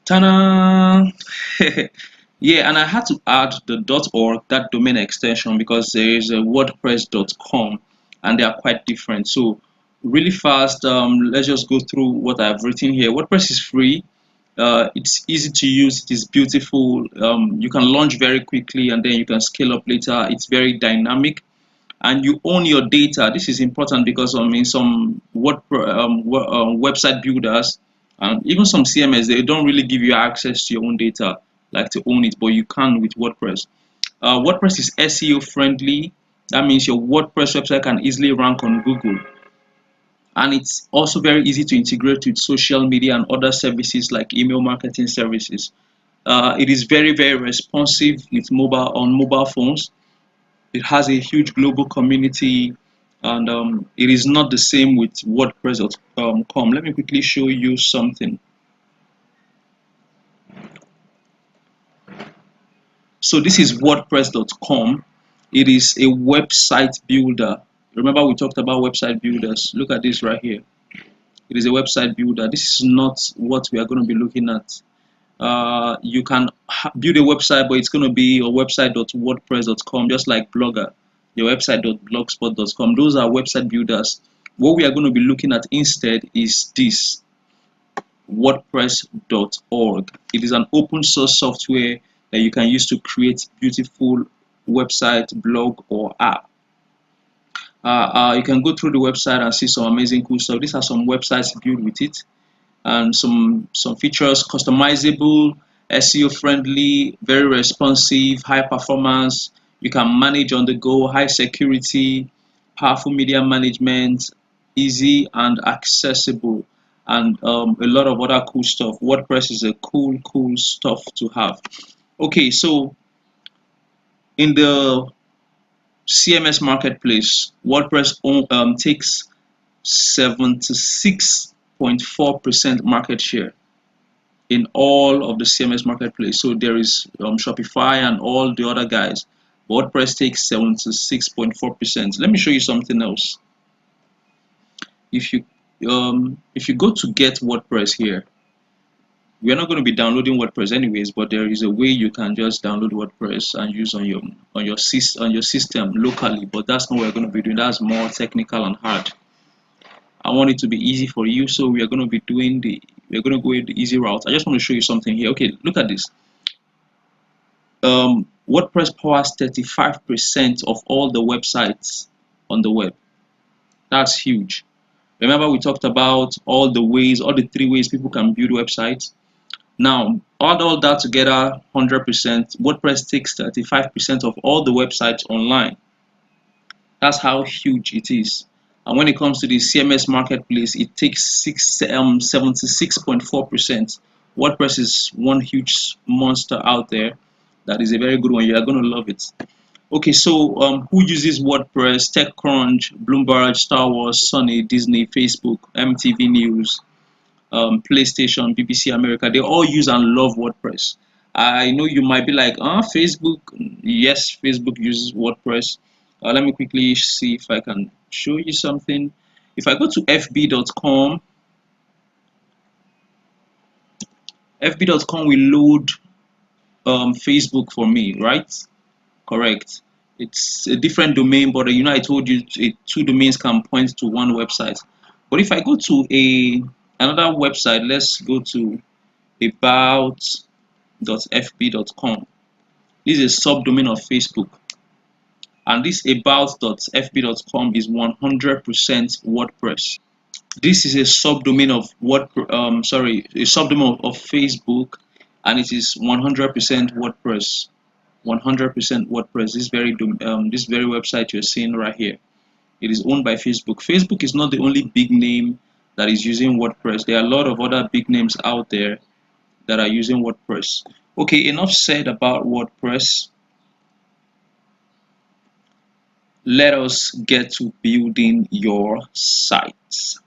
Ta-da! Yeah, and I had to add the .org, that domain extension, because there is a WordPress.com and they are quite different. So really fast, let's just go through what I've written here. WordPress is free. It's easy to use. It is beautiful. You can launch very quickly and then you can scale up later. It's very dynamic and you own your data. This is important because in some website builders and even some CMS, they don't really give you access to your own data, like to own it, but you can with WordPress. WordPress is SEO friendly. That means your WordPress website can easily rank on Google. And it's also very easy to integrate with social media and other services like email marketing services. It is very, very responsive with mobile phones. It has a huge global community, and it is not the same with WordPress.com. Let me quickly show you something. So this is WordPress.com. It is a website builder. Remember we talked about website builders. Look at this right here. It is a website builder. This is not what we are going to be looking at. You can build a website, but it's going to be a website.wordpress.com, just like Blogger, your website.blogspot.com. Those are website builders. What we are going to be looking at instead is this WordPress.org. It is an open source software that you can use to create beautiful website, blog, or app. You can go through the website and see some amazing cool stuff. These are some websites built with it, and some features: customizable, SEO friendly, very responsive, high performance. You can manage on the go, high security, powerful media management, easy and accessible, and a lot of other cool stuff. WordPress is a cool stuff to have. Okay, so in the CMS marketplace, WordPress takes 76.4% market share in all of the CMS marketplace. So there is Shopify and all the other guys. WordPress takes 76.4%. Let me show you something else. If you go to get WordPress here, we are not going to be downloading WordPress anyways, but there is a way you can just download WordPress and use on your system locally. But that's not what we're going to be doing. That's more technical and hard. I want it to be easy for you, so we're going to go the easy route. I just want to show you something here. Okay, look at this. WordPress powers 35% of all the websites on the web. That's huge. Remember we talked about all the 3 ways people can build websites. Now, add all that together, 100%. WordPress takes 35% of all the websites online. That's how huge it is. And when it comes to the CMS marketplace, it takes 76.4%. WordPress is one huge monster out there. That is a very good one. You are going to love it. Okay, so who uses WordPress? TechCrunch, Bloomberg, Star Wars, Sony, Disney, Facebook, MTV News, PlayStation, BBC America. They all use and love WordPress. I know you might be like, Facebook. Yes, Facebook uses WordPress. Let me quickly see if I can show you something. If I go to fb.com, fb.com will load Facebook for me, right? Correct. It's a different domain, but I told you two domains can point to one website. But if I go to another website, let's go to about.fb.com. This is a subdomain of Facebook, and this about.fb.com is 100% WordPress. This is a subdomain of a subdomain of Facebook, and it is 100% WordPress. 100% WordPress. This very website you're seeing right here, it is owned by Facebook. Facebook is not the only big name that is using WordPress. There are a lot of other big names out there that are using WordPress. Okay, enough said about WordPress. Let us get to building your site.